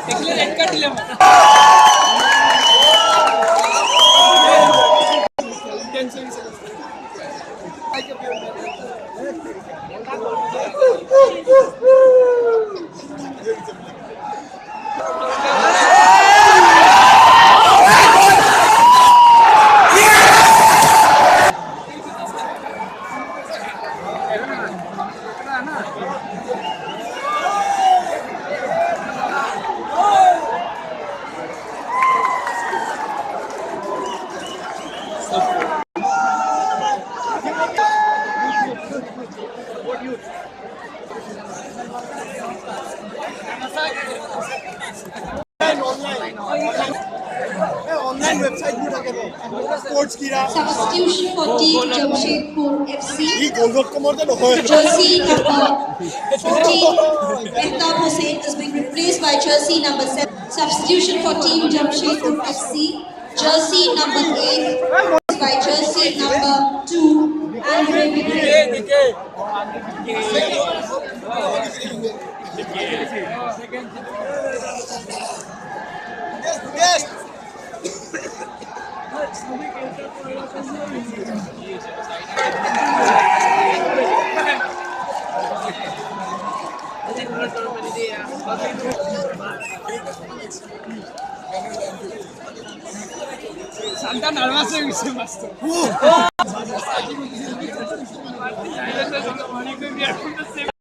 দেখলে red card দিলাম Substitution for Team Jamshedpur FC. Jersey number 14, Mehtab Hussain is being replaced by jersey number 7. Substitution for Team Jamshedpur FC. Jersey number 8 by jersey number 2, Andre Vigre. Santa nervous হয়ে গেছে master